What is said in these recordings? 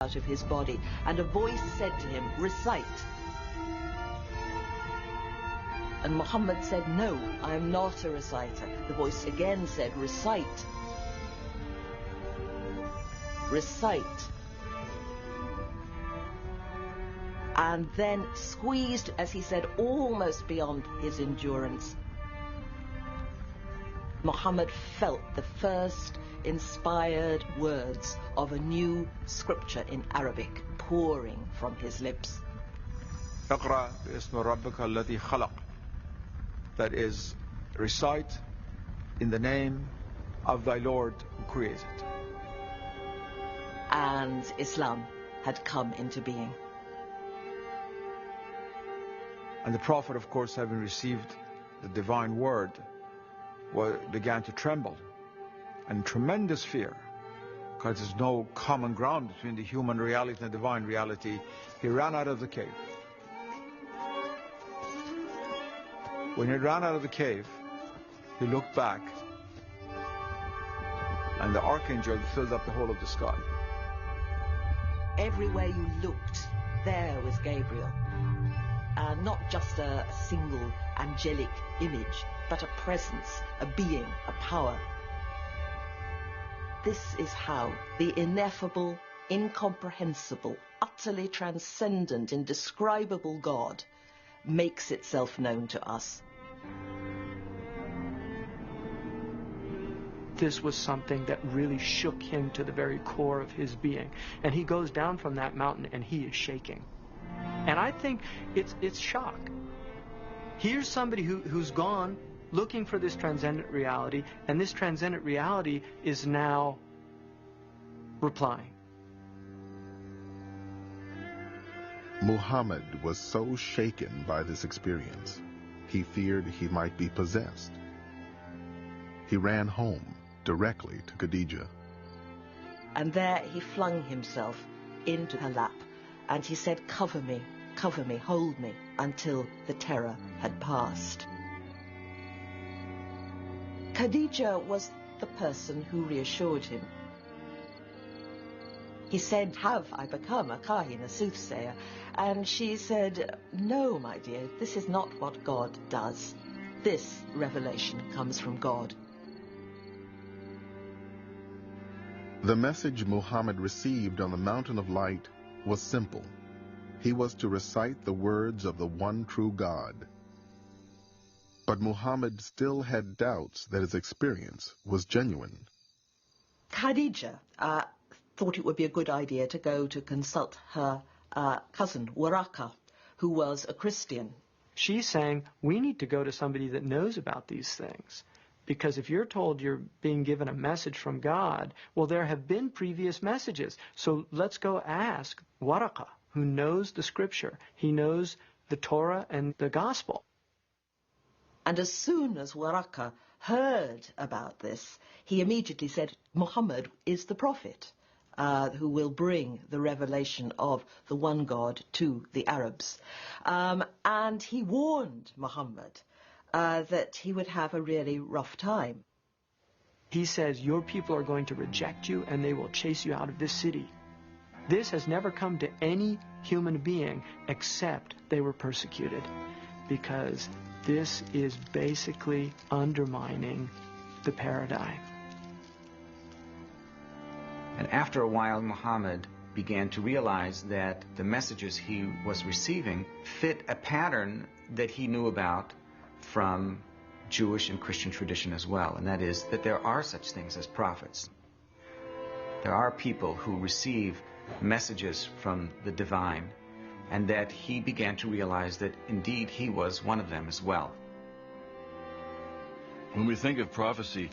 out of his body, and a voice said to him, "Recite." And Muhammad said, "No, I am not a reciter." The voice again said, "Recite. Recite." And then squeezed, as he said, almost beyond his endurance, Muhammad felt the first inspired words of a new scripture in Arabic pouring from his lips. اقرأ باسم ربك الذي خلق. That is, recite in the name of thy Lord who created. And Islam had come into being. And the Prophet, of course, having received the divine word, began to tremble and tremendous fear, because there's no common ground between the human reality and the divine reality. He ran out of the cave. When he ran out of the cave, he looked back, and the archangel filled up the whole of the sky. Everywhere you looked, there was Gabriel. Not just a single angelic image, but a presence, a being, a power. This is how the ineffable, incomprehensible, utterly transcendent, indescribable God makes itself known to us. This was something that really shook him to the very core of his being. And he goes down from that mountain and he is shaking. And I think it's shock. Here's somebody who's gone looking for this transcendent reality, and this transcendent reality is now replying. Muhammad was so shaken by this experience, he feared he might be possessed. He ran home directly to Khadija. And there he flung himself into her lap, and he said, cover me, hold me," until the terror had passed. Khadija was the person who reassured him. He said, "Have I become a kahin, a soothsayer?" And she said, "No, my dear, this is not what God does. This revelation comes from God." The message Muhammad received on the Mountain of Light was simple. He was to recite the words of the one true God. But Muhammad still had doubts that his experience was genuine. Khadija thought it would be a good idea to go to consult her cousin, Waraka, who was a Christian. She's saying, we need to go to somebody that knows about these things. Because if you're told you're being given a message from God, well, there have been previous messages. So let's go ask Waraka, who knows the scripture. He knows the Torah and the gospel. And as soon as Waraka heard about this, he immediately said, Muhammad is the prophet who will bring the revelation of the one God to the Arabs. And he warned Muhammad that he would have a really rough time. He says, your people are going to reject you and they will chase you out of this city. This has never come to any human being except they were persecuted, because this is basically undermining the paradigm. And after a while, Muhammad began to realize that the messages he was receiving fit a pattern that he knew about from Jewish and Christian tradition as well, and that is that there are such things as prophets. There are people who receive messages from the divine, and that he began to realize that indeed he was one of them as well. When we think of prophecy,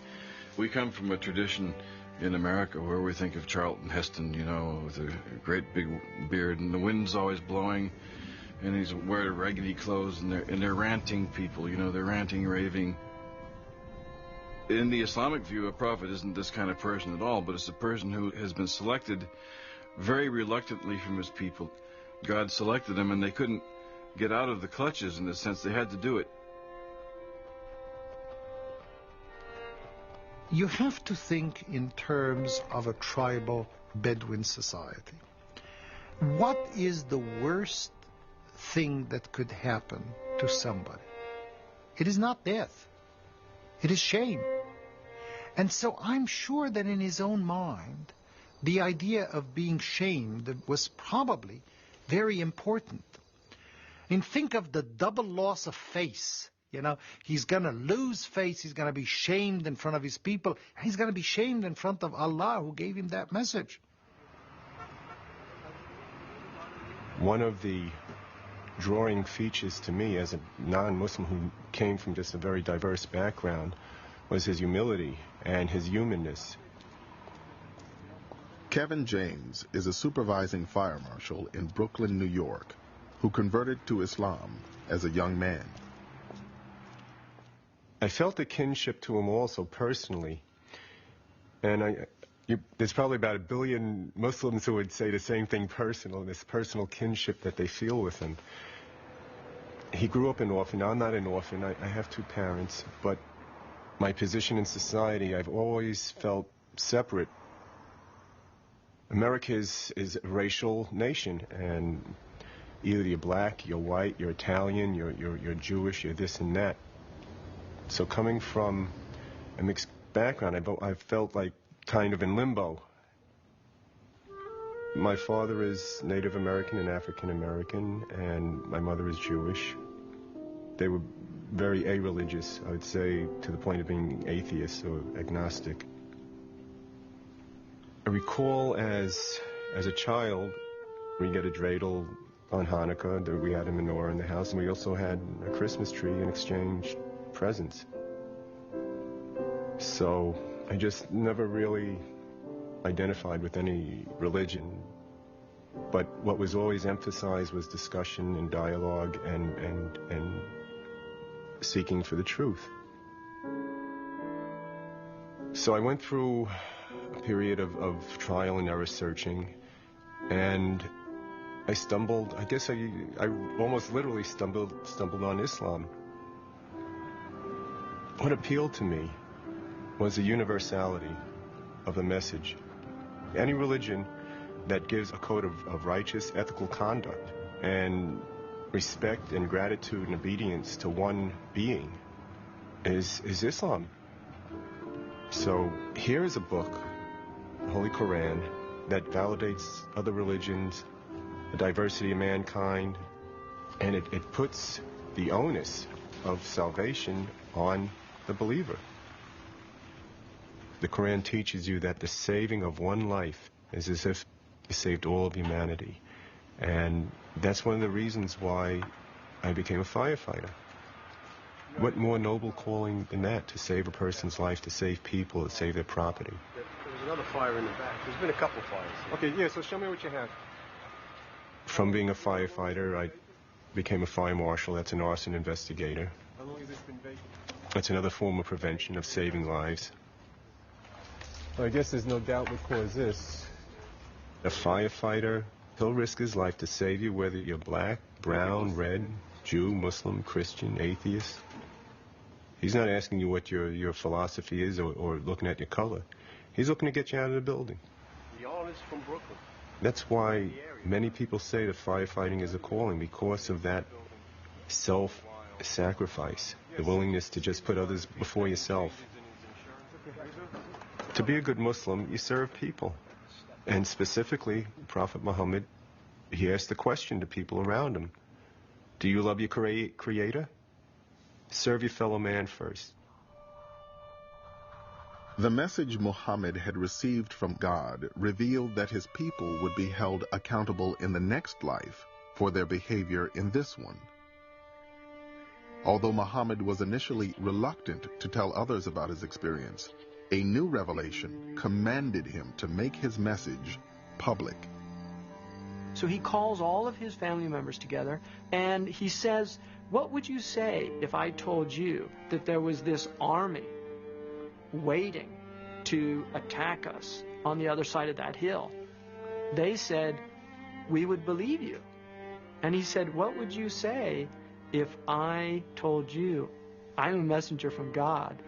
we come from a tradition in America where we think of Charlton Heston, you know, with a great big beard, and the wind's always blowing, and he's wearing raggedy clothes, and they're ranting people, you know, they're ranting, raving. In the Islamic view, a prophet isn't this kind of person at all, but it's a person who has been selected very reluctantly from his people. God selected them, and they couldn't get out of the clutches in the sense they had to do it. You have to think in terms of a tribal Bedouin society. What is the worst thing that could happen to somebody? It is not death. It is shame. And so I'm sure that in his own mind, the idea of being shamed was probably very important. And think of the double loss of face. You know, he's going to lose face. He's going to be shamed in front of his people. He's going to be shamed in front of Allah who gave him that message. One of the drawing features to me as a non-Muslim who came from just a very diverse background was his humility and his humanness. Kevin James is a supervising fire marshal in Brooklyn, New York, who converted to Islam as a young man. I felt a kinship to him also personally, and there's probably about 1 billion Muslims who would say the same thing personal, this personal kinship that they feel with him. He grew up an orphan. I'm not an orphan. I have 2 parents, but my position in society, I've always felt separate. America is a racial nation, and either you're black, you're white, you're Italian, you're Jewish, you're this and that. So coming from a mixed background, I felt like kind of in limbo. My father is Native American and African American, and my mother is Jewish. They were very a-religious, I would say, to the point of being atheists or agnostic. I recall as a child, we get a dreidel on Hanukkah, that we had a menorah in the house, and we also had a Christmas tree and exchanged presents. So I just never really identified with any religion, but what was always emphasized was discussion and dialogue and seeking for the truth. So I went through a period of trial and error searching, and I stumbled, I guess I almost literally stumbled on Islam. What appealed to me was the universality of the message. Any religion that gives a code of righteous, ethical conduct and respect and gratitude and obedience to one being is Islam. So here is a book, the Holy Quran, that validates other religions, the diversity of mankind, and it puts the onus of salvation on the believer. The Quran teaches you that the saving of one life is as if you saved all of humanity. And that's one of the reasons why I became a firefighter. What more noble calling than that, to save a person's life, to save people, to save their property? There's another fire in the back. There's been a couple fires. Okay, yeah, so show me what you have. From being a firefighter, I became a fire marshal. That's an arson investigator. How long has this been vacant? That's another form of prevention, of saving lives. Well, I guess there's no doubt what caused this. A firefighter, he'll risk his life to save you, whether you're black, brown, red, Jew, Muslim, Christian, atheist. He's not asking you what your philosophy is or looking at your color. He's looking to get you out of the building. Y'all is from Brooklyn. That's why many people say that firefighting is a calling, because of that self-sacrifice, the willingness to just put others before yourself. To be a good Muslim, you serve people. And specifically, Prophet Muhammad, he asked the question to people around him: do you love your Creator? Serve your fellow man first. The message Muhammad had received from God revealed that his people would be held accountable in the next life for their behavior in this one. Although Muhammad was initially reluctant to tell others about his experience, a new revelation commanded him to make his message public. So he calls all of his family members together, and he says, what would you say if I told you that there was this army waiting to attack us on the other side of that hill? They said, we would believe you. And he said, what would you say if I told you I'm a messenger from God?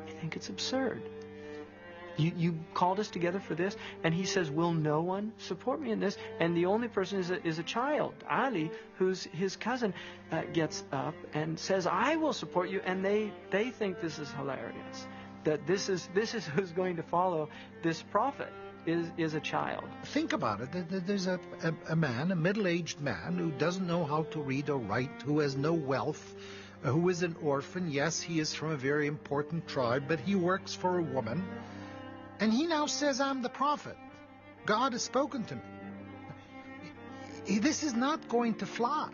I think it's absurd. You called us together for this? And he says, will no one support me in this? And the only person is a child, Ali, who's his cousin, gets up and says, I will support you. And they think this is hilarious, that this is who's going to follow this prophet is a child. Think about it. There's a man, a middle-aged man, who doesn't know how to read or write, who has no wealth, who is an orphan. Yes, he is from a very important tribe, but he works for a woman. And he now says, I'm the prophet. God has spoken to me. This is not going to fly.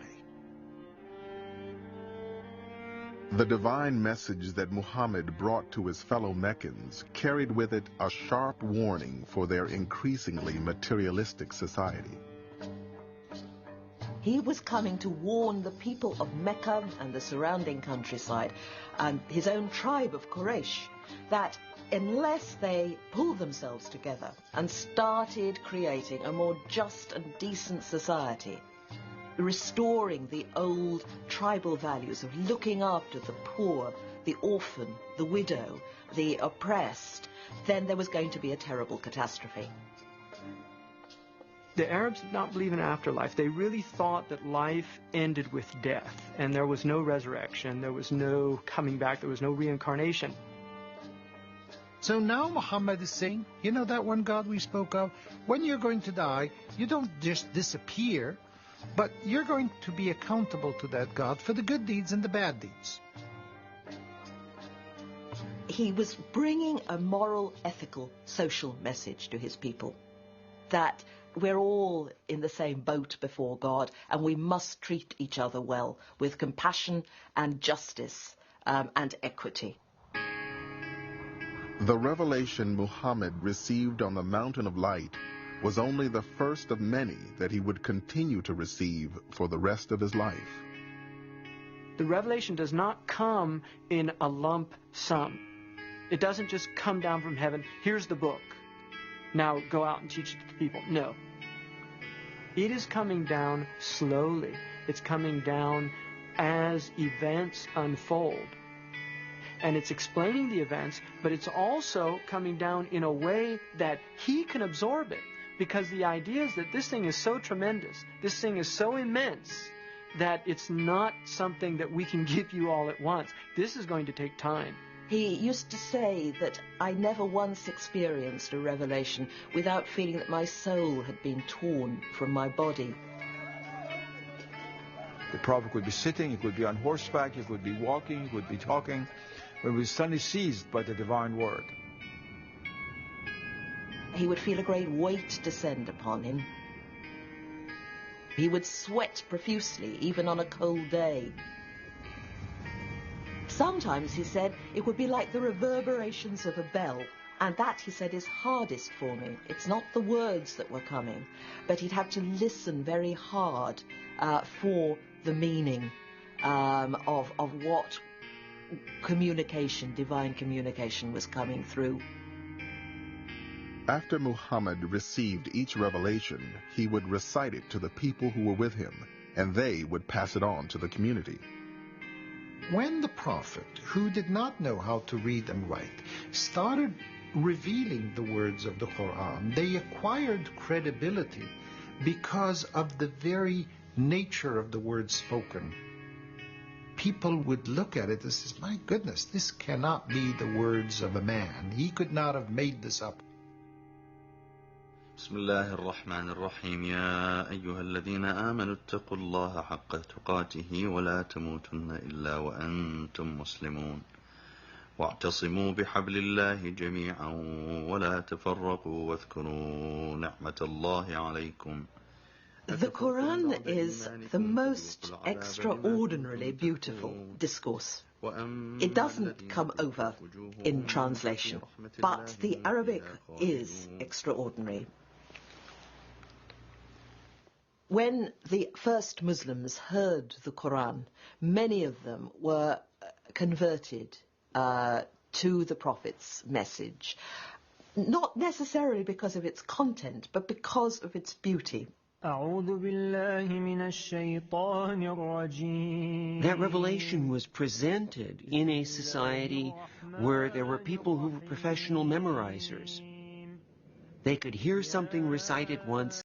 The divine message that Muhammad brought to his fellow Meccans carried with it a sharp warning for their increasingly materialistic society. He was coming to warn the people of Mecca and the surrounding countryside and his own tribe of Quraysh that unless they pulled themselves together and started creating a more just and decent society, restoring the old tribal values of looking after the poor, the orphan, the widow, the oppressed, then there was going to be a terrible catastrophe. The Arabs did not believe in afterlife. They really thought that life ended with death, and there was no resurrection, there was no coming back, there was no reincarnation. So now Muhammad is saying, you know that one God we spoke of? When you're going to die, you don't just disappear, but you're going to be accountable to that God for the good deeds and the bad deeds. He was bringing a moral, ethical, social message to his people, that we're all in the same boat before God, and we must treat each other well, with compassion and justice and equity. The revelation Muhammad received on the Mountain of Light was only the first of many that he would continue to receive for the rest of his life. The revelation does not come in a lump sum. It doesn't just come down from heaven, here's the book, now go out and teach it to people. No. It is coming down slowly. It's coming down as events unfold. And it's explaining the events, but it's also coming down in a way that he can absorb it. Because the idea is that this thing is so tremendous, this thing is so immense, that it's not something that we can give you all at once. This is going to take time. He used to say that I never once experienced a revelation without feeling that my soul had been torn from my body. The prophet could be sitting, he could be on horseback, he could be walking, he could be talking, when he was suddenly seized by the divine word. He would feel a great weight descend upon him. He would sweat profusely, even on a cold day. Sometimes, he said, it would be like the reverberations of a bell, and that, he said, is hardest for me. It's not the words that were coming, but he'd have to listen very hard for the meaning of what communication, divine communication, was coming through. After Muhammad received each revelation, he would recite it to the people who were with him, and they would pass it on to the community. When the prophet, who did not know how to read and write, started revealing the words of the Quran, they acquired credibility because of the very nature of the words spoken. People would look at it and say, my goodness, this cannot be the words of a man. He could not have made this up. بسم الله الرحمن الرحيم يا أيها الذين آمنوا اتقوا الله حق تقاته ولا تموتن إلا وأنتم مسلمون واعتصموا بحبل الله جميعا ولا تفرقوا واذكروا نعمة الله عليكم. The Quran is the most extraordinarily beautiful discourse. It doesn't come over in translation, but the Arabic is extraordinary. When the first Muslims heard the Quran, many of them were converted to the Prophet's message, not necessarily because of its content, but because of its beauty. That revelation was presented in a society where there were people who were professional memorizers. They could hear something recited once